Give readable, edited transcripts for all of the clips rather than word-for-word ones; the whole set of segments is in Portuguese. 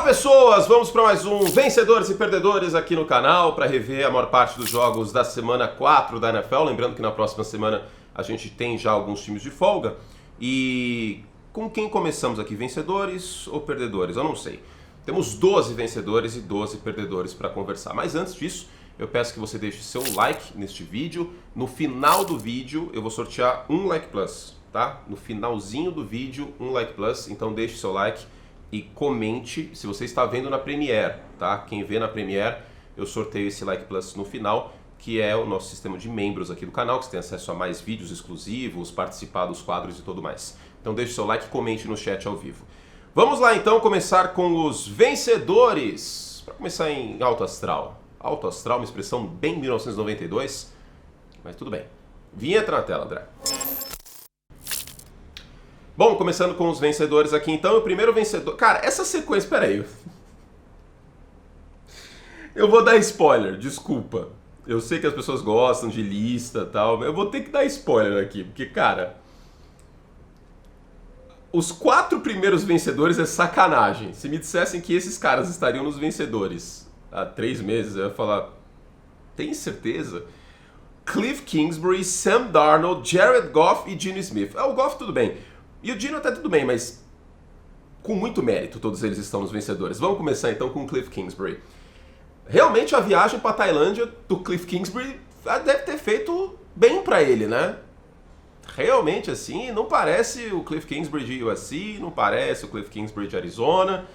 Pessoas, vamos para mais um Vencedores e Perdedores aqui no canal para rever a maior parte dos jogos da semana 4 da NFL. Lembrando que na próxima semana a gente tem já alguns times de folga. E com quem começamos aqui, vencedores ou perdedores? Eu não sei. Temos 12 vencedores e 12 perdedores para conversar. Mas antes disso, eu peço que você deixe seu like neste vídeo. No final do vídeo eu vou sortear um like plus, tá? No finalzinho do vídeo, um like plus. Então deixe seu like e comente se você está vendo na Premiere, tá? Quem vê na Premiere, eu sorteio esse like plus no final, que é o nosso sistema de membros aqui do canal, que você tem acesso a mais vídeos exclusivos, participar dos quadros e tudo mais. Então deixe seu like e comente no chat ao vivo. Vamos lá então começar com os vencedores. Para começar em alto astral. Alto astral, uma expressão bem 1992, mas tudo bem. Vinheta na tela, André. Bom, começando com os vencedores aqui então, o primeiro vencedor... Cara, essa sequência... Pera aí. Eu vou dar spoiler, desculpa. Eu sei que as pessoas gostam de lista e tal, mas eu vou ter que dar spoiler aqui, porque, cara... Os 4 primeiros vencedores é sacanagem. Se me dissessem que esses caras estariam nos vencedores há 3 meses, eu ia falar... Tem certeza? Cliff Kingsbury, Sam Darnold, Jared Goff e Geno Smith. O Goff tudo bem. E o Geno até tudo bem, mas com muito mérito todos eles estão nos vencedores. Vamos começar então com o Cliff Kingsbury. Realmente a viagem para a Tailândia do Cliff Kingsbury deve ter feito bem para ele, né? Realmente assim, não parece o Cliff Kingsbury de USC, não parece o Cliff Kingsbury de Arizona,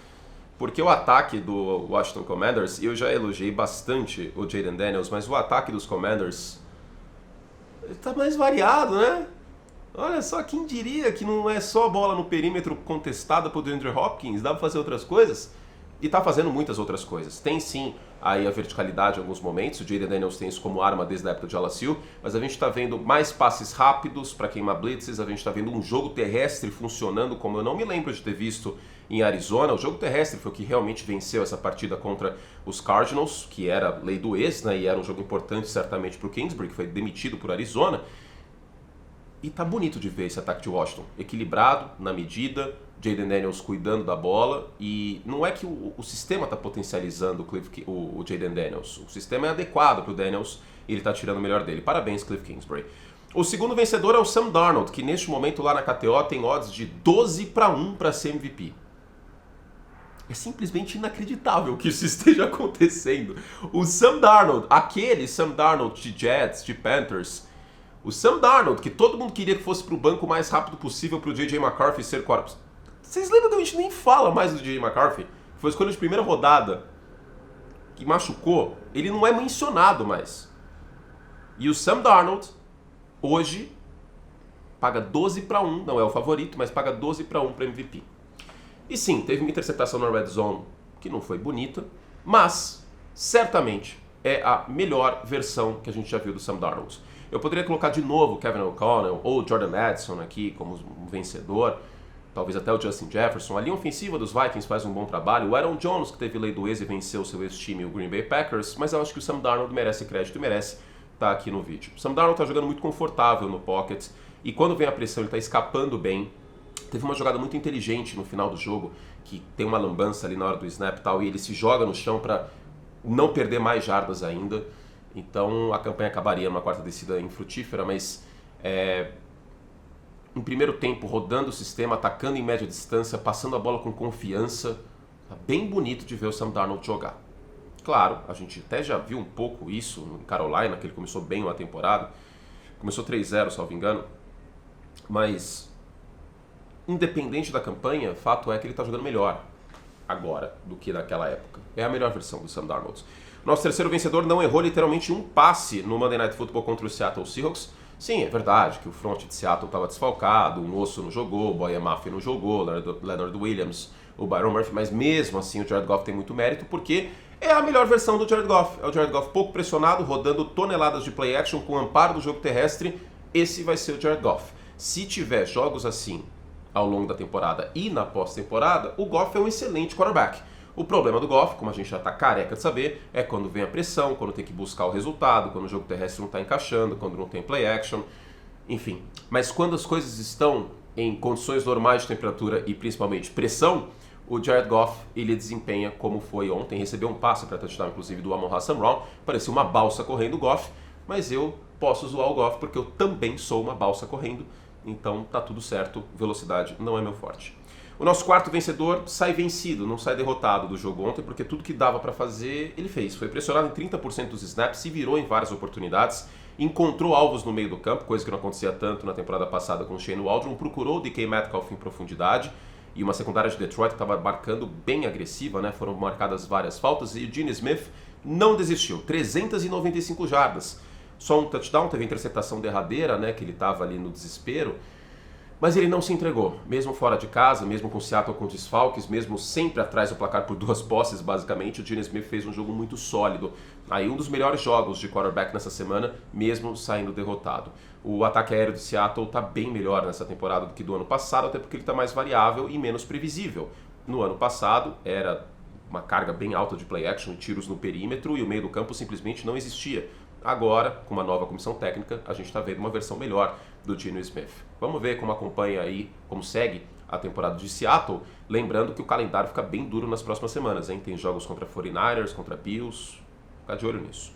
porque o ataque do Washington Commanders, e eu já elogiei bastante o Jayden Daniels, mas o ataque dos Commanders está mais variado, né? Olha só, quem diria que não é só bola no perímetro contestada por DeAndre Hopkins, dá pra fazer outras coisas? E tá fazendo muitas outras coisas. Tem sim aí a verticalidade em alguns momentos, o Jayden Daniels tem isso como arma desde a época de LSU, mas a gente tá vendo mais passes rápidos para queimar blitzes, a gente tá vendo um jogo terrestre funcionando como eu não me lembro de ter visto em Arizona. O jogo terrestre foi o que realmente venceu essa partida contra os Cardinals, que era lei do ex, né, e era um jogo importante certamente pro Kingsbury, que foi demitido por Arizona. E tá bonito de ver esse ataque de Washington, equilibrado, na medida, Jayden Daniels cuidando da bola, e não é que o sistema tá potencializando o Jayden Daniels, o sistema é adequado pro Daniels e ele tá tirando o melhor dele. Parabéns, Cliff Kingsbury. O segundo vencedor é o Sam Darnold, que neste momento lá na KTO tem odds de 12-1 para ser MVP. É simplesmente inacreditável que isso esteja acontecendo. O Sam Darnold, aquele Sam Darnold de Jets, de Panthers... O Sam Darnold, que todo mundo queria que fosse pro banco o mais rápido possível pro J.J. McCarthy ser quarterback. Vocês lembram que a gente nem fala mais do J.J. McCarthy? Foi a escolha de primeira rodada, que machucou. Ele não é mencionado mais. E o Sam Darnold, hoje, paga 12-1. Não é o favorito, mas paga 12-1 para MVP. E sim, teve uma interceptação na Red Zone que não foi bonita, mas, certamente, é a melhor versão que a gente já viu do Sam Darnold. Eu poderia colocar de novo Kevin O'Connell ou Jordan Addison aqui como um vencedor, talvez até o Justin Jefferson. A linha ofensiva dos Vikings faz um bom trabalho. O Aaron Jones, que teve lei do ex e venceu seu ex-time, o Green Bay Packers, mas eu acho que o Sam Darnold merece crédito e merece estar aqui no vídeo. O Sam Darnold está jogando muito confortável no pocket e quando vem a pressão ele está escapando bem. Teve uma jogada muito inteligente no final do jogo, que tem uma lambança ali na hora do snap e tal, e ele se joga no chão para não perder mais jardas ainda. Então a campanha acabaria numa quarta descida infrutífera, mas em primeiro tempo rodando o sistema, atacando em média distância, passando a bola com confiança. Tá bem bonito de ver o Sam Darnold jogar. Claro, a gente até já viu um pouco isso em Carolina, que ele começou bem uma temporada. Começou 3-0, salvo engano. Mas, independente da campanha, fato é que ele está jogando melhor agora do que naquela época. É a melhor versão do Sam Darnold. Nosso terceiro vencedor não errou literalmente um passe no Monday Night Football contra o Seattle Seahawks. Sim, é verdade que o front de Seattle estava desfalcado, o Nosso não jogou, o Boye Mafe não jogou, o Leonard Williams, o Byron Murphy, mas mesmo assim o Jared Goff tem muito mérito porque é a melhor versão do Jared Goff. É o Jared Goff pouco pressionado, rodando toneladas de play action com amparo do jogo terrestre. Esse vai ser o Jared Goff. Se tiver jogos assim ao longo da temporada e na pós-temporada, o Goff é um excelente quarterback. O problema do Goff, como a gente já está careca de saber, é quando vem a pressão, quando tem que buscar o resultado, quando o jogo terrestre não está encaixando, quando não tem play action, enfim. Mas quando as coisas estão em condições normais de temperatura e principalmente pressão, o Jared Goff, ele desempenha como foi ontem, recebeu um passe para touchdown, inclusive, do Amon-Ra St. Brown, parecia uma balsa correndo o Goff, mas eu posso zoar o Goff porque eu também sou uma balsa correndo, então tá tudo certo, velocidade não é meu forte. O nosso quarto vencedor sai vencido, não sai derrotado do jogo ontem, porque tudo que dava para fazer, ele fez. Foi pressionado em 30% dos snaps, se virou em várias oportunidades, encontrou alvos no meio do campo, coisa que não acontecia tanto na temporada passada com o Shane Waldron, procurou o DK Metcalf em profundidade, e uma secundária de Detroit que estava marcando bem agressiva, né? Foram marcadas várias faltas, e o Gene Smith não desistiu, 395 jardas. Só um touchdown, teve a interceptação derradeira, né? Que ele estava ali no desespero. Mas ele não se entregou, mesmo fora de casa, mesmo com Seattle com desfalques, mesmo sempre atrás do placar por 2 posses, basicamente, o Gene Smith fez um jogo muito sólido. Aí um dos melhores jogos de quarterback nessa semana, mesmo saindo derrotado. O ataque aéreo de Seattle está bem melhor nessa temporada do que do ano passado, até porque ele está mais variável e menos previsível. No ano passado era uma carga bem alta de play action e tiros no perímetro e o meio do campo simplesmente não existia. Agora, com uma nova comissão técnica, a gente está vendo uma versão melhor do Geno Smith. Vamos ver como acompanha aí, como segue a temporada de Seattle. Lembrando que o calendário fica bem duro nas próximas semanas, hein? Tem jogos contra 49ers, contra Bills, fica de olho nisso.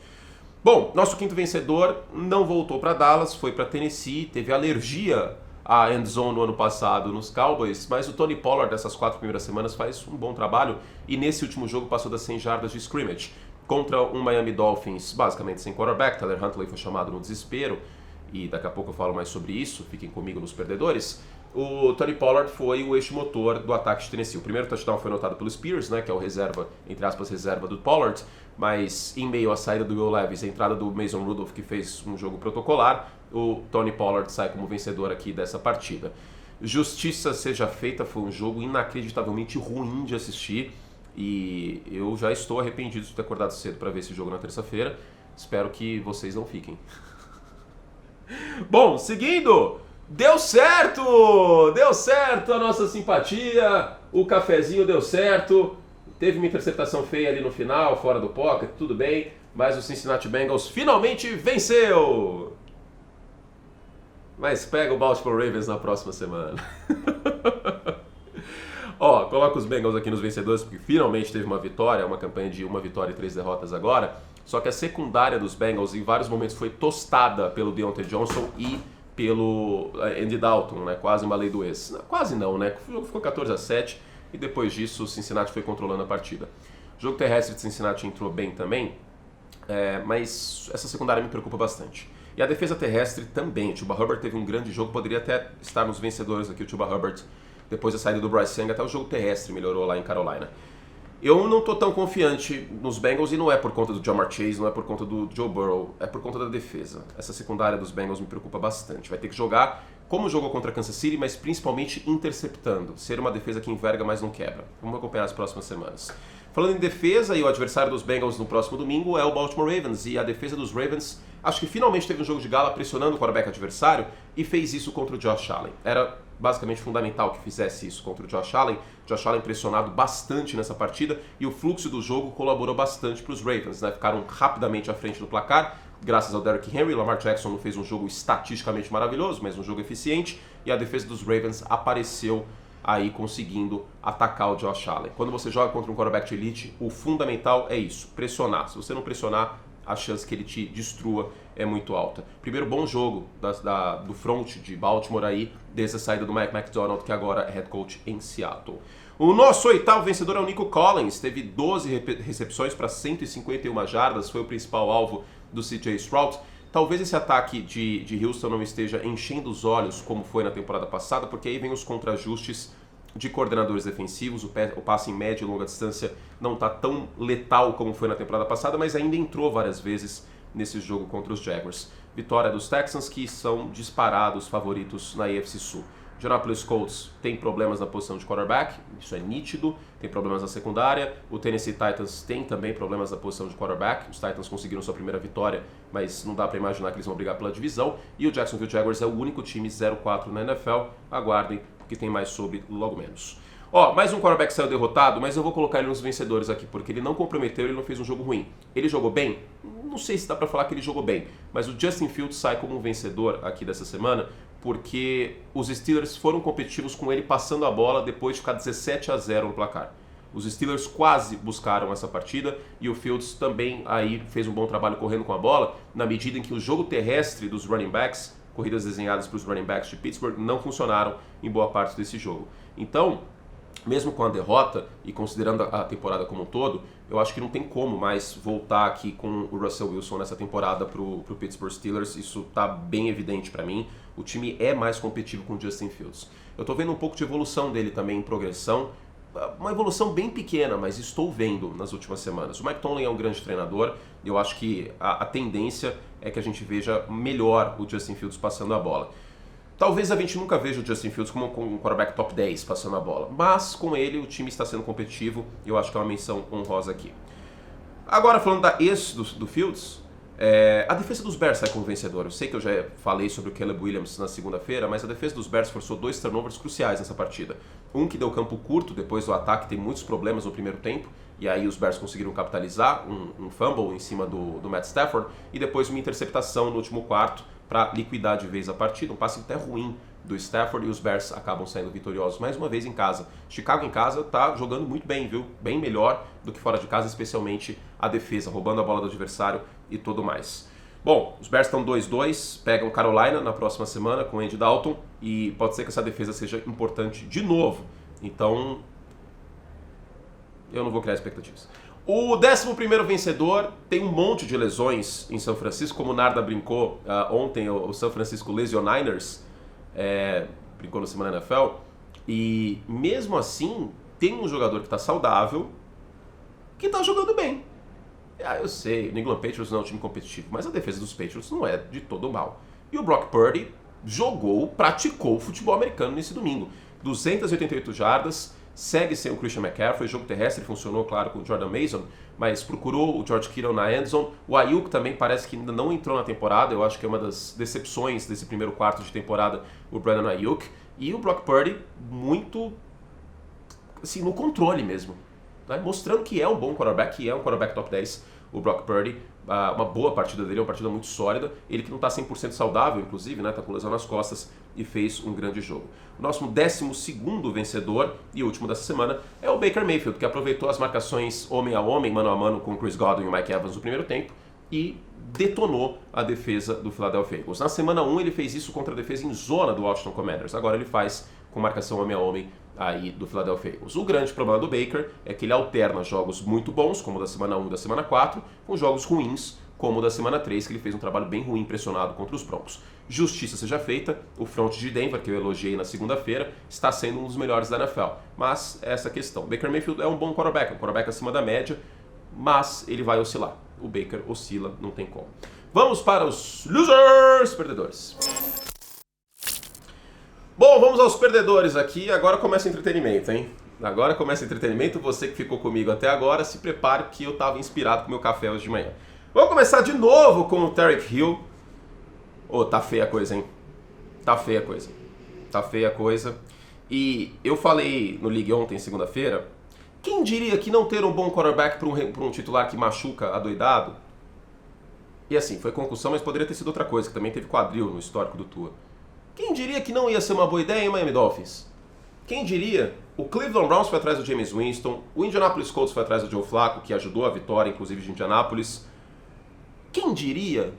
Bom, nosso quinto vencedor não voltou para Dallas, foi para Tennessee, teve alergia à end zone no ano passado nos Cowboys, mas o Tony Pollard dessas 4 primeiras semanas faz um bom trabalho e nesse último jogo passou das 100 jardas de scrimmage. Contra um Miami Dolphins basicamente sem quarterback, Tyler Huntley foi chamado no desespero, e daqui a pouco eu falo mais sobre isso, fiquem comigo nos perdedores. O Tony Pollard foi o eixo motor do ataque de Tennessee. O primeiro touchdown foi anotado pelo Spears, né, que é o reserva, entre aspas, reserva do Pollard, mas em meio à saída do Will Levis, a entrada do Mason Rudolph, que fez um jogo protocolar, o Tony Pollard sai como vencedor aqui dessa partida. Justiça seja feita, foi um jogo inacreditavelmente ruim de assistir, e eu já estou arrependido de ter acordado cedo para ver esse jogo na terça-feira. Espero que vocês não fiquem. Bom, seguindo, deu certo a nossa simpatia, o cafezinho deu certo, teve uma interceptação feia ali no final, fora do pocket, tudo bem, mas o Cincinnati Bengals finalmente venceu! Mas pega o Baltimore Ravens na próxima semana. Ó, coloca os Bengals aqui nos vencedores, porque finalmente teve uma vitória, uma campanha de 1 vitória e 3 derrotas agora. Só que a secundária dos Bengals em vários momentos foi tostada pelo Deontay Johnson e pelo Andy Dalton, né? Quase uma lei do ex. Não, quase não, né? O jogo ficou 14-7 e depois disso o Cincinnati foi controlando a partida. O jogo terrestre de Cincinnati entrou bem também, mas essa secundária me preocupa bastante. E a defesa terrestre também. O Chuba Hubbard teve um grande jogo, poderia até estar nos vencedores aqui, o Chuba Hubbard. Depois da saída do Bryce Young, até o jogo terrestre melhorou lá em Carolina. Eu não tô tão confiante nos Bengals e não é por conta do Jamar Chase, não é por conta do Joe Burrow, é por conta da defesa. Essa secundária dos Bengals me preocupa bastante. Vai ter que jogar como jogou contra Kansas City, mas principalmente interceptando. Ser uma defesa que enverga, mas não quebra. Vamos acompanhar as próximas semanas. Falando em defesa, e o adversário dos Bengals no próximo domingo é o Baltimore Ravens. E a defesa dos Ravens, acho que finalmente teve um jogo de gala pressionando o quarterback adversário e fez isso contra o Josh Allen. Era basicamente fundamental que fizesse isso contra o Josh Allen. Josh Allen pressionado bastante nessa partida e o fluxo do jogo colaborou bastante para os Ravens, né? Ficaram rapidamente à frente do placar, graças ao Derrick Henry. Lamar Jackson não fez um jogo estatisticamente maravilhoso, mas um jogo eficiente, e a defesa dos Ravens apareceu aí conseguindo atacar o Josh Allen. Quando você joga contra um quarterback de elite, o fundamental é isso, pressionar. Se você não pressionar, a chance que ele te destrua é muito alta. Primeiro bom jogo do front de Baltimore aí, desde a saída do Mike McDonald, que agora é head coach em Seattle. O nosso oitavo vencedor é o Nico Collins, teve 12 recepções para 151 jardas, foi o principal alvo do CJ Stroud. Talvez esse ataque de Houston não esteja enchendo os olhos como foi na temporada passada, porque aí vem os contrajustes de coordenadores defensivos, o passe em média e longa distância não está tão letal como foi na temporada passada, mas ainda entrou várias vezes nesse jogo contra os Jaguars. Vitória dos Texans, que são disparados favoritos na AFC Sul. Indianapolis Colts tem problemas na posição de quarterback, isso é nítido, tem problemas na secundária. O Tennessee Titans tem também problemas na posição de quarterback. Os Titans conseguiram sua primeira vitória, mas não dá para imaginar que eles vão brigar pela divisão. E o Jacksonville Jaguars é o único time 0-4 na NFL. Aguardem, que tem mais sobre logo menos. Ó, mais um quarterback saiu derrotado, mas eu vou colocar ele nos vencedores aqui, porque ele não comprometeu, ele não fez um jogo ruim. Ele jogou bem? Não sei se dá pra falar que ele jogou bem, mas o Justin Fields sai como um vencedor aqui dessa semana, porque os Steelers foram competitivos com ele passando a bola depois de ficar 17-0 no placar. Os Steelers quase buscaram essa partida e o Fields também aí fez um bom trabalho correndo com a bola, na medida em que o jogo terrestre dos running backs, corridas desenhadas para os running backs de Pittsburgh, não funcionaram em boa parte desse jogo. Então, mesmo com a derrota e considerando a temporada como um todo, eu acho que não tem como mais voltar aqui com o Russell Wilson nessa temporada para o Pittsburgh Steelers. Isso está bem evidente para mim. O time é mais competitivo com o Justin Fields. Eu estou vendo um pouco de evolução dele também em progressão. Uma evolução bem pequena, mas estou vendo nas últimas semanas. O Mike Tomlin é um grande treinador e eu acho que a tendência é que a gente veja melhor o Justin Fields passando a bola. Talvez a gente nunca veja o Justin Fields como um quarterback top 10 passando a bola, mas com ele o time está sendo competitivo e eu acho que é uma menção honrosa aqui. Agora falando da ex do Fields, a defesa dos Bears sai como vencedor. Eu sei que eu já falei sobre o Caleb Williams na segunda-feira, mas a defesa dos Bears forçou 2 turnovers cruciais nessa partida. Um que deu campo curto depois do ataque, tem muitos problemas no primeiro tempo, e aí os Bears conseguiram capitalizar, um fumble em cima do Matt Stafford, e depois uma interceptação no último quarto para liquidar de vez a partida, um passe até ruim do Stafford, e os Bears acabam saindo vitoriosos mais uma vez em casa. Chicago em casa tá jogando muito bem, viu? Bem melhor do que fora de casa, especialmente a defesa, roubando a bola do adversário e tudo mais. Bom, os Bears estão 2-2, pegam Carolina na próxima semana com Andy Dalton, e pode ser que essa defesa seja importante de novo. Então, eu não vou criar expectativas. O 11º vencedor tem um monte de lesões em São Francisco, como o Narda brincou ontem, o São Francisco Lesioniners, brincou na Semana NFL, e mesmo assim tem um jogador que está saudável, que está jogando bem. Eu sei, o New England Patriots não é um time competitivo, mas a defesa dos Patriots não é de todo mal. E o Brock Purdy praticou o futebol americano nesse domingo. 288 jardas, segue sem o Christian McCaffrey, o jogo terrestre funcionou, claro, com o Jordan Mason, mas procurou o George Kittle na endzone. O Ayuk também parece que ainda não entrou na temporada, eu acho que é uma das decepções desse primeiro quarto de temporada, o Brandon Ayuk. E o Brock Purdy muito, assim, no controle mesmo, né? Mostrando que é um bom quarterback, que é um quarterback top 10, o Brock Purdy. Uma boa partida dele, uma partida muito sólida. Ele que não está 100% saudável, inclusive, né? Está com lesão nas costas e fez um grande jogo. O nosso 12º vencedor e último dessa semana é o Baker Mayfield, que aproveitou as marcações homem a homem, mano a mano com o Chris Godwin e o Mike Evans no primeiro tempo e detonou a defesa do Philadelphia Eagles. Na semana 1 ele fez isso contra a defesa em zona do Washington Commanders. Agora ele faz com marcação homem a homem aí do Philadelphia Eagles. O grande problema do Baker é que ele alterna jogos muito bons, como o da semana 1 e da semana 4, com jogos ruins, como o da semana 3, que ele fez um trabalho bem ruim, pressionado contra os Broncos. Justiça seja feita, o front de Denver, que eu elogiei na segunda-feira, está sendo um dos melhores da NFL. Mas essa questão. Baker Mayfield é um bom quarterback, um quarterback acima da média, mas ele vai oscilar. O Baker oscila, não tem como. Vamos para os losers, perdedores. Bom, vamos aos perdedores aqui. Agora começa o entretenimento, hein? Agora começa o entretenimento. Você que ficou comigo até agora, se prepare que eu estava inspirado com o meu café hoje de manhã. Vamos começar de novo com o Tyreek Hill. Tá feia a coisa, hein? Tá feia a coisa. Tá feia a coisa. E eu falei no League ontem, segunda-feira, quem diria que não ter um bom quarterback para um titular que machuca adoidado? E assim, foi concussão, mas poderia ter sido outra coisa, que também teve quadril no histórico do Tua. Quem diria que não ia ser uma boa ideia em Miami Dolphins? Quem diria? O Cleveland Browns foi atrás do Jameis Winston, o Indianapolis Colts foi atrás do Joe Flacco, que ajudou a vitória, inclusive, de Indianapolis. Quem diria?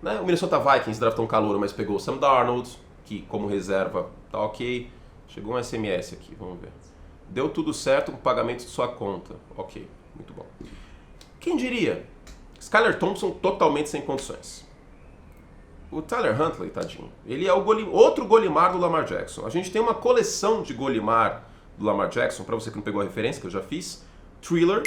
Né? O Minnesota Vikings draftou um calouro, mas pegou o Sam Darnold, que como reserva tá ok. Chegou um SMS aqui, vamos ver. Deu tudo certo com o pagamento de sua conta. Ok, muito bom. Quem diria? Skylar Thompson totalmente sem condições. O Tyler Huntley, tadinho, ele é o outro Golimar do Lamar Jackson. A gente tem uma coleção de Golimar do Lamar Jackson, para você que não pegou a referência, que eu já fiz. Thriller,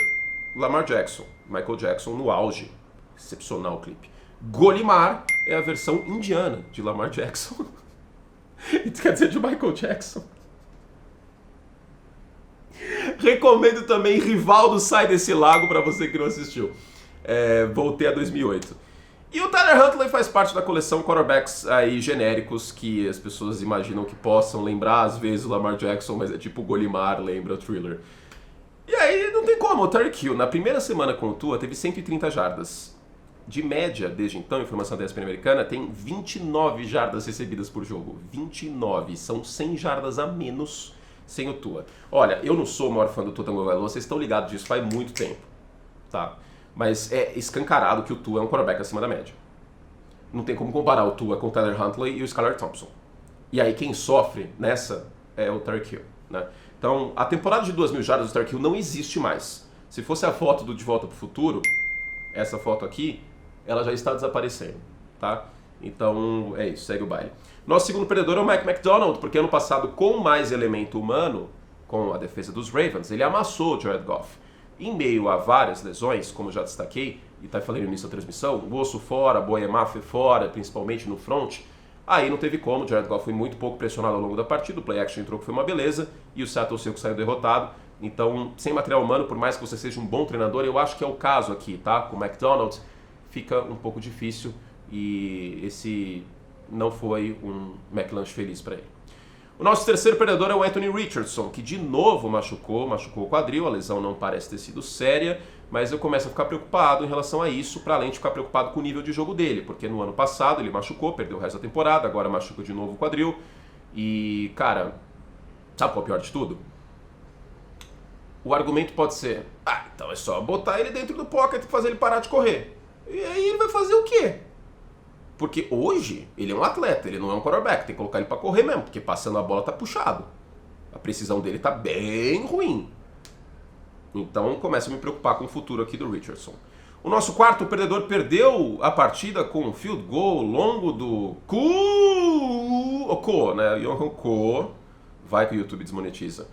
Lamar Jackson, Michael Jackson no auge. Excepcional o clipe. Golimar é a versão indiana de Lamar Jackson. Isso quer dizer de Michael Jackson. Recomendo também Rivaldo Sai Desse Lago para você que não assistiu. Voltei a 2008. E o Tyler Huntley faz parte da coleção quarterbacks aí genéricos que as pessoas imaginam que possam lembrar às vezes o Lamar Jackson, mas é tipo o Golimar, lembra o Thriller. E aí não tem como, o Tyreek Hill na primeira semana com o Tua teve 130 jardas. de média, desde então, a informação da ESPN americana, tem 29 jardas recebidas por jogo. 29. São 100 jardas a menos sem o Tua. Olha, eu não sou o maior fã do Tua Tagovailoa, vocês estão ligados disso faz muito tempo. Tá? Mas é escancarado que o Tua é um quarterback acima da média. Não tem como comparar o Tua com o Tyler Huntley e o Skylar Thompson. E aí quem sofre nessa é o Tyreek Hill. Né? Então, a temporada de 2.000 jardas do Tyreek Hill não existe mais. Se fosse a foto do De Volta para o Futuro, essa foto aqui, ela já está desaparecendo. Tá? Então, é isso, segue o baile. Nosso segundo perdedor é o Mike McDonald, porque ano passado, com mais elemento humano, com a defesa dos Ravens, ele amassou o Jared Goff. Em meio a várias lesões, como já destaquei, e tá falando nisso na transmissão, o osso fora, Boyemaf fora, principalmente no front, aí não teve como, o Jared Goff foi muito pouco pressionado ao longo da partida, o play action entrou que foi uma beleza, e o Seattle Seahawks saiu derrotado. Então, sem material humano, por mais que você seja um bom treinador, eu acho que é o caso aqui, tá? Com o McDonald, fica um pouco difícil, e esse não foi um McLanche feliz para ele. O nosso terceiro perdedor é o Anthony Richardson, que de novo machucou o quadril, a lesão não parece ter sido séria, mas eu começo a ficar preocupado em relação a isso, para além de ficar preocupado com o nível de jogo dele, porque no ano passado ele machucou, perdeu o resto da temporada, agora machuca de novo o quadril, e cara, sabe qual é o pior de tudo? O argumento pode ser, então é só botar ele dentro do pocket e fazer ele parar de correr. E aí ele vai fazer o quê? Porque hoje ele é um atleta, ele não é um quarterback, tem que colocar ele para correr mesmo, porque passando a bola tá puxado. A precisão dele tá bem ruim. Então começa a me preocupar com o futuro aqui do Richardson. O nosso quarto perdedor perdeu a partida com um field goal longo do Ko, né? Yohan Ko, vai que o YouTube desmonetiza.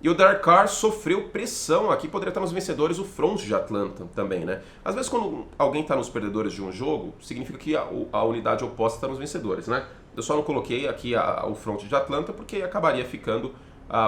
E o Derek Carr sofreu pressão aqui, poderia estar nos vencedores, o front de Atlanta também, né? Às vezes quando alguém está nos perdedores de um jogo, significa que a unidade oposta está nos vencedores, né? Eu só não coloquei aqui o front de Atlanta porque acabaria ficando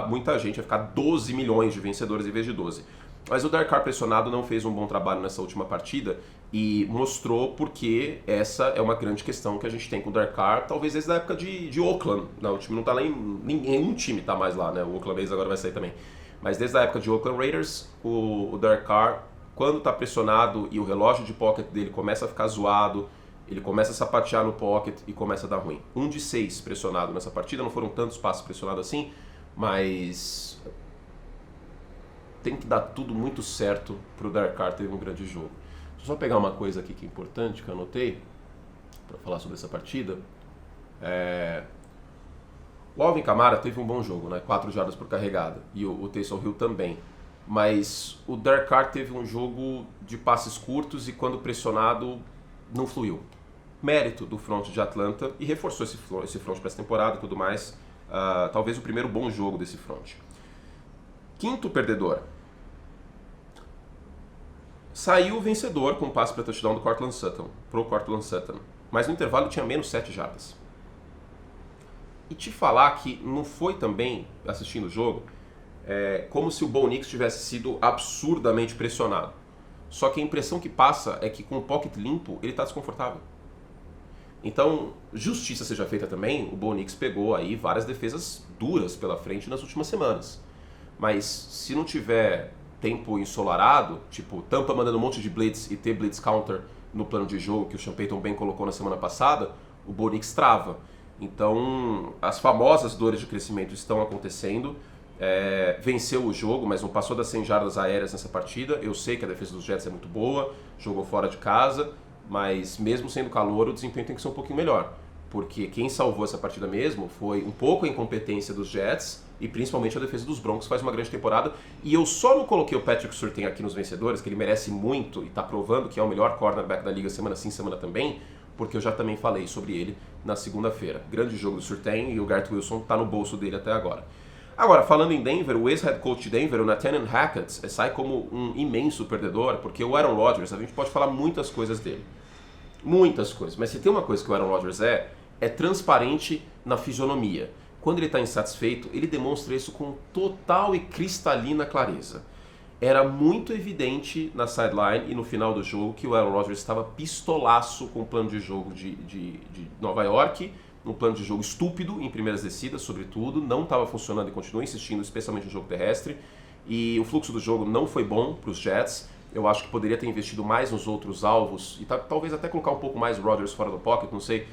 muita gente, ia ficar 12 milhões de vencedores em vez de 12. Mas o Derek Carr pressionado não fez um bom trabalho nessa última partida e mostrou porque essa é uma grande questão que a gente tem com o Derek Carr, talvez desde a época de Oakland. Não, o time não tá lá nenhum time tá mais lá, né? O Oakland Raiders agora vai sair também. Mas desde a época de Oakland Raiders, o Derek Carr, quando tá pressionado e o relógio de pocket dele começa a ficar zoado, ele começa a sapatear no pocket e começa a dar ruim. 1 de 6 pressionado nessa partida, não foram tantos passes pressionados assim, mas tem que dar tudo muito certo pro Derek Carr ter um grande jogo. Deixa eu só pegar uma coisa aqui que é importante, que eu anotei, para falar sobre essa partida. O Alvin Kamara teve um bom jogo, né? 4 jardas por carregada, e o Taysom Hill também. Mas o Derek Carr teve um jogo de passes curtos e quando pressionado não fluiu. Mérito do front de Atlanta e reforçou esse front para essa temporada e tudo mais. Talvez o primeiro bom jogo desse front. Quinto perdedor. Saiu o vencedor com o passe para touchdown do Courtland Sutton, pro Courtland Sutton. Mas no intervalo tinha menos 7 jardas. E te falar que não foi também, assistindo o jogo, como se o Bo Nix tivesse sido absurdamente pressionado. Só que a impressão que passa é que com o pocket limpo ele está desconfortável. Então, justiça seja feita também, o Bo Nix pegou aí várias defesas duras pela frente nas últimas semanas. Mas se não tiver tempo ensolarado, tipo Tampa mandando um monte de blitz e ter blitz counter no plano de jogo que o Sean Payton bem colocou na semana passada, o Bo Nix trava. Então as famosas dores de crescimento estão acontecendo. Venceu o jogo, mas não passou das 100 jardas aéreas nessa partida. Eu sei que a defesa dos Jets é muito boa, jogou fora de casa, mas mesmo sendo calor o desempenho tem que ser um pouquinho melhor. Porque quem salvou essa partida mesmo foi um pouco a incompetência dos Jets e principalmente a defesa dos Broncos, que faz uma grande temporada. E eu só não coloquei o Patrick Surtain aqui nos vencedores, que ele merece muito e está provando que é o melhor cornerback da liga semana sim, semana também, porque eu já também falei sobre ele na segunda-feira. Grande jogo do Surtain e o Garrett Wilson está no bolso dele até agora. Agora, falando em Denver, o ex-head coach de Denver, o Nathaniel Hackett, sai como um imenso perdedor, porque o Aaron Rodgers, a gente pode falar muitas coisas dele. Muitas coisas, mas se tem uma coisa que o Aaron Rodgers é transparente na fisionomia. Quando ele está insatisfeito, ele demonstra isso com total e cristalina clareza. Era muito evidente na sideline e no final do jogo que o Aaron Rodgers estava pistolaço com o plano de jogo de Nova York, um plano de jogo estúpido em primeiras descidas, sobretudo, não estava funcionando e continua insistindo, especialmente no jogo terrestre, e o fluxo do jogo não foi bom para os Jets. Eu acho que poderia ter investido mais nos outros alvos e talvez até colocar um pouco mais Rodgers fora do pocket, não sei,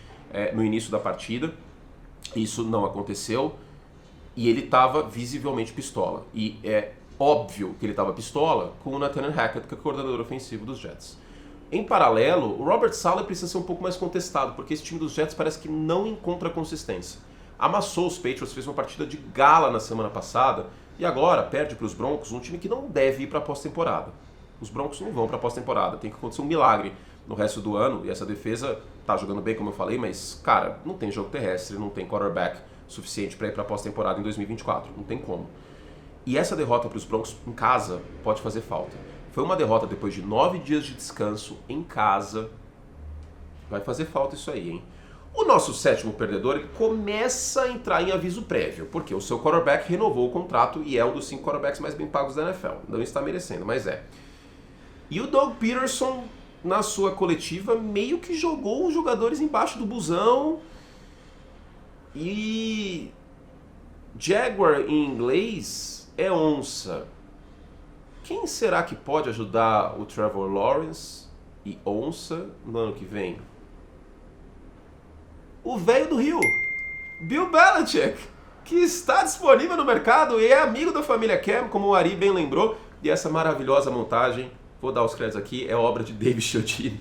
no início da partida. Isso não aconteceu e ele estava visivelmente pistola. E é óbvio que ele estava pistola com o Nathaniel Hackett, que é o coordenador ofensivo dos Jets. Em paralelo, o Robert Saleh precisa ser um pouco mais contestado, porque esse time dos Jets parece que não encontra consistência. Amassou os Patriots, fez uma partida de gala na semana passada, e agora perde para os Broncos, um time que não deve ir para a pós-temporada. Os Broncos não vão para a pós-temporada, tem que acontecer um milagre no resto do ano, e essa defesa tá jogando bem, como eu falei, mas, cara, não tem jogo terrestre, não tem quarterback suficiente para ir para a pós-temporada em 2024, não tem como. E essa derrota para os Broncos em casa pode fazer falta. Foi uma derrota depois de 9 dias de descanso em casa. Vai fazer falta isso aí, hein? O nosso sétimo perdedor, ele começa a entrar em aviso prévio, porque o seu quarterback renovou o contrato e é um dos 5 quarterbacks mais bem pagos da NFL. Não está merecendo, mas é. E o Doug Peterson, na sua coletiva, meio que jogou os jogadores embaixo do busão. E Jaguar em inglês é onça. Quem será que pode ajudar o Trevor Lawrence e onça no ano que vem? O velho do Rio, Bill Belichick, que está disponível no mercado e é amigo da família Cam, como o Ari bem lembrou. E essa maravilhosa montagem, vou dar os créditos aqui, é obra de Dave Chiodini,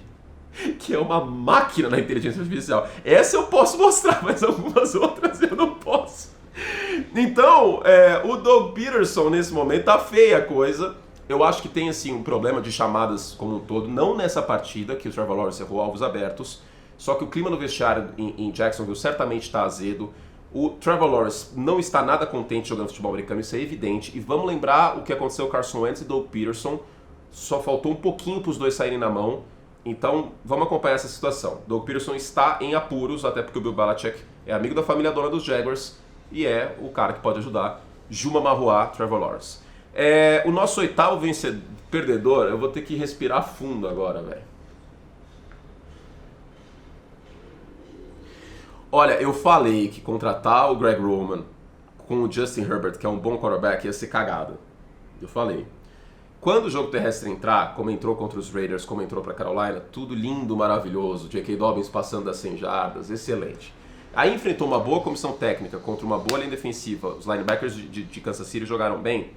que é uma máquina na inteligência artificial. Essa eu posso mostrar, mas algumas outras eu não posso. Então, o Doug Peterson nesse momento tá feia a coisa. Eu acho que tem assim um problema de chamadas como um todo, não nessa partida que o Trevor Lawrence errou alvos abertos, só que o clima no vestiário em Jacksonville certamente está azedo. O Trevor Lawrence não está nada contente jogando futebol americano, isso é evidente. E vamos lembrar o que aconteceu com Carson Wentz e Doug Peterson. Só faltou um pouquinho para os dois saírem na mão. Então vamos acompanhar essa situação. Doug Peterson está em apuros, até porque o Bill Belichick é amigo da família dona dos Jaguars e é o cara que pode ajudar Juma Marruá, Trevor Lawrence. O nosso oitavo perdedor, eu vou ter que respirar fundo agora, velho. Olha, eu falei que contratar o Greg Roman com o Justin Herbert, que é um bom quarterback, ia ser cagada. Eu falei. Quando o jogo terrestre entrar, como entrou contra os Raiders, como entrou para Carolina, tudo lindo, maravilhoso. J.K. Dobbins passando das 100 jardas, excelente. Aí enfrentou uma boa comissão técnica contra uma boa linha defensiva. Os linebackers de Kansas City jogaram bem.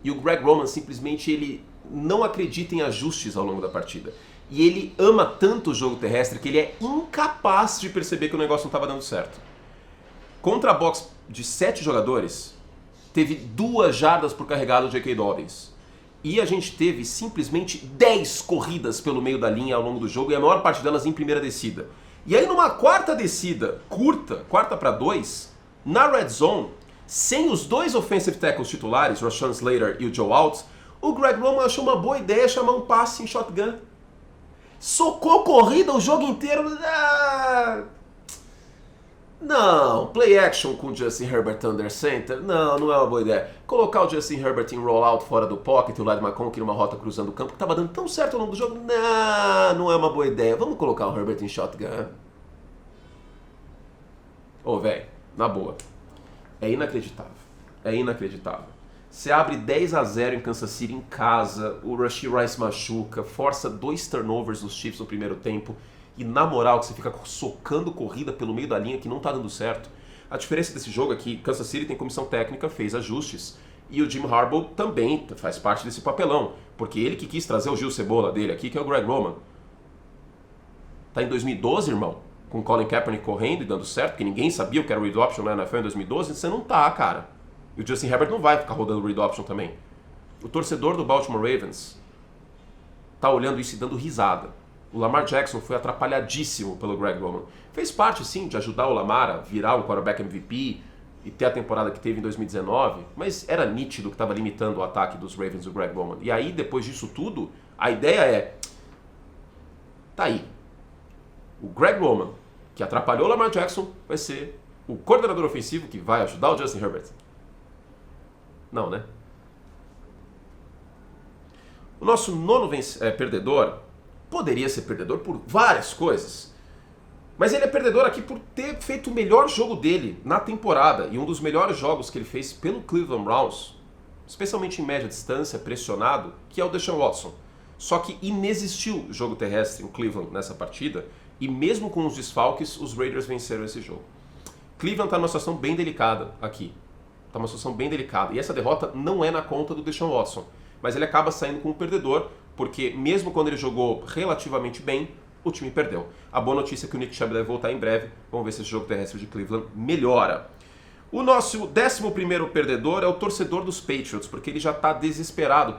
E o Greg Roman simplesmente ele não acredita em ajustes ao longo da partida. E ele ama tanto o jogo terrestre que ele é incapaz de perceber que o negócio não estava dando certo. Contra a box de 7 jogadores, teve 2 jardas por carregado o J.K. Dobbins. E a gente teve simplesmente 10 corridas pelo meio da linha ao longo do jogo e a maior parte delas em primeira descida. E aí numa quarta descida, curta, quarta para 2, na red zone, sem os 2 offensive tackles titulares, Rashawn Slater e o Joe Alt, o Greg Roman achou uma boa ideia chamar um passe em shotgun. Socou corrida o jogo inteiro. Não, play action com o Justin Herbert under center, não é uma boa ideia. Colocar o Justin Herbert em rollout fora do pocket, o Ladd McConkey numa rota cruzando o campo, que estava dando tão certo ao longo do jogo, não é uma boa ideia. Vamos colocar o Herbert em shotgun. Ô, velho, na boa. É inacreditável. É inacreditável. Você abre 10-0 em Kansas City em casa, o Rashee Rice machuca, força 2 turnovers nos Chiefs no primeiro tempo, e na moral que você fica socando corrida pelo meio da linha que não tá dando certo. A diferença desse jogo é que Kansas City tem comissão técnica, fez ajustes, e o Jim Harbaugh também faz parte desse papelão, porque ele que quis trazer o Gil Cebola dele aqui, que é o Greg Roman. Tá em 2012, irmão, com o Colin Kaepernick correndo e dando certo, porque ninguém sabia o que era o read option na NFL em 2012, você não tá, cara. E o Justin Herbert não vai ficar rodando read option também. O torcedor do Baltimore Ravens tá olhando isso e dando risada. O Lamar Jackson foi atrapalhadíssimo pelo Greg Roman. Fez parte, sim, de ajudar o Lamar a virar o quarterback MVP e ter a temporada que teve em 2019, mas era nítido que estava limitando o ataque dos Ravens do Greg Roman. E aí, depois disso tudo, a ideia é... Tá aí. O Greg Roman, que atrapalhou o Lamar Jackson, vai ser o coordenador ofensivo que vai ajudar o Justin Herbert. Não, né? O nosso nono perdedor poderia ser perdedor por várias coisas, mas ele é perdedor aqui por ter feito o melhor jogo dele na temporada e um dos melhores jogos que ele fez pelo Cleveland Browns, especialmente em média distância, pressionado, que é o Deshaun Watson. Só que inexistiu jogo terrestre em Cleveland nessa partida, e mesmo com os desfalques, os Raiders venceram esse jogo. Cleveland está numa situação bem delicada aqui. Está numa situação bem delicada. E essa derrota não é na conta do Deshaun Watson. Mas ele acaba saindo como perdedor, porque mesmo quando ele jogou relativamente bem, o time perdeu. A boa notícia é que o Nick Chubb deve voltar em breve. Vamos ver se esse jogo terrestre de Cleveland melhora. O nosso 11º perdedor é o torcedor dos Patriots, porque ele já está desesperado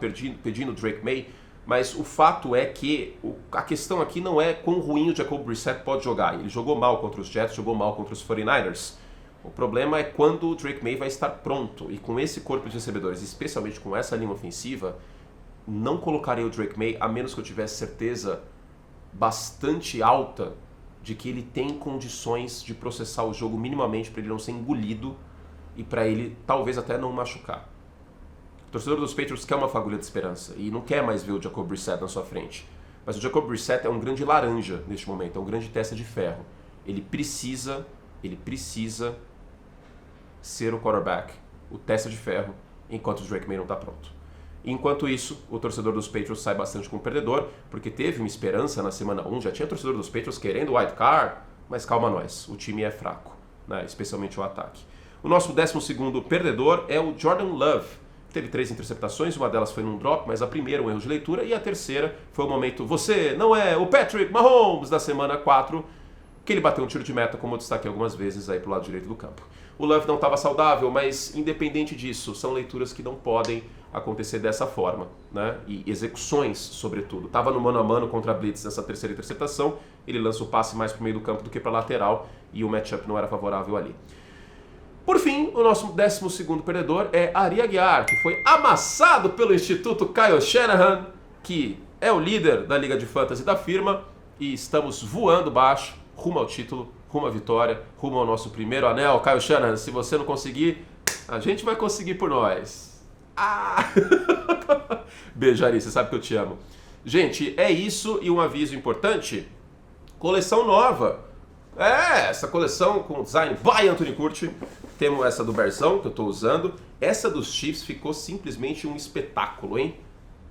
pedindo Drake May. Mas o fato é que a questão aqui não é quão ruim o Jacoby Brissett pode jogar. Ele jogou mal contra os Jets, jogou mal contra os 49ers. O problema é quando o Drake May vai estar pronto. E com esse corpo de recebedores, especialmente com essa linha ofensiva, não colocaria o Drake May, a menos que eu tivesse certeza bastante alta de que ele tem condições de processar o jogo minimamente para ele não ser engolido e para ele talvez até não machucar. O torcedor dos Patriots quer uma fagulha de esperança e não quer mais ver o Jacoby Brissett na sua frente. Mas o Jacoby Brissett é um grande laranja neste momento, é um grande testa de ferro. Ele precisa ser o quarterback, o testa de ferro, enquanto o Drake May não está pronto. Enquanto isso, o torcedor dos Patriots sai bastante como perdedor, porque teve uma esperança na semana 1, já tinha torcedor dos Patriots querendo o wild card, mas calma nós, o time é fraco, né? Especialmente o ataque. O nosso 12º perdedor é o Jordan Love. Teve 3 interceptações, uma delas foi num drop, mas a primeira um erro de leitura, e a terceira foi o momento, você não é o Patrick Mahomes da semana 4, que ele bateu um tiro de meta, como eu destaquei algumas vezes aí pro lado direito do campo. O Love não estava saudável, mas independente disso, são leituras que não podem acontecer dessa forma, né? E execuções, sobretudo. Estava no mano a mano contra a Blitz nessa terceira interceptação, ele lança o passe mais pro meio do campo do que para lateral, e o matchup não era favorável ali. Por fim, o nosso 12º perdedor é Ari Aguiar, que foi amassado pelo Instituto Kyle Shanahan, que é o líder da Liga de Fantasy da firma, e estamos voando baixo, rumo ao título, rumo à vitória, rumo ao nosso primeiro anel. Kyle Shanahan, se você não conseguir, a gente vai conseguir por nós. Ah! Beijo, Ari, você sabe que eu te amo. Gente, é isso, e um aviso importante, coleção nova. Essa coleção com design by Anthony Curti. Temos essa do Berzão, que eu estou usando. Essa dos Chiefs ficou simplesmente um espetáculo, hein?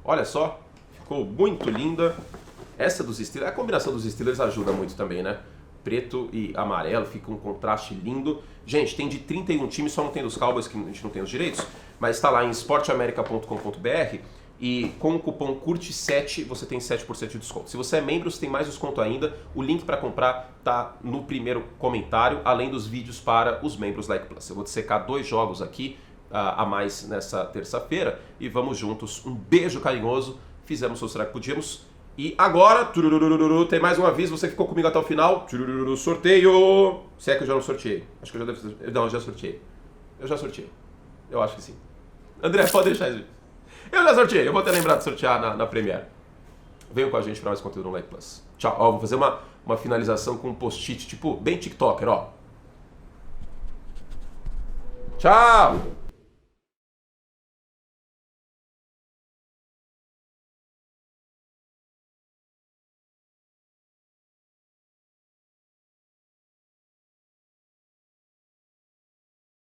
Olha só, ficou muito linda. Essa dos Steelers, a combinação dos Steelers ajuda muito também, né? Preto e amarelo, fica um contraste lindo. Gente, tem de 31 times, só não tem dos Cowboys, que a gente não tem os direitos, mas está lá em esporteamerica.com.br e com o cupom CURTE7 você tem 7% de desconto. Se você é membro, você tem mais desconto ainda. O link para comprar tá no primeiro comentário, além dos vídeos para os membros Like Plus. Eu vou dissecar 2 jogos aqui a mais nessa terça-feira e vamos juntos. Um beijo carinhoso, fizemos o será que podíamos. E agora, tem mais um aviso, você ficou comigo até o final, sorteio! Se é que eu já não sorteei, acho que eu já deve... Não, eu já sorteei, eu acho que sim. André, pode deixar isso. Eu já sorteei, eu vou ter lembrado de sortear na Premiere. Venham com a gente para mais conteúdo no Like Plus. Tchau, ó, vou fazer uma finalização com um post-it, tipo, bem TikToker, ó. Tchau!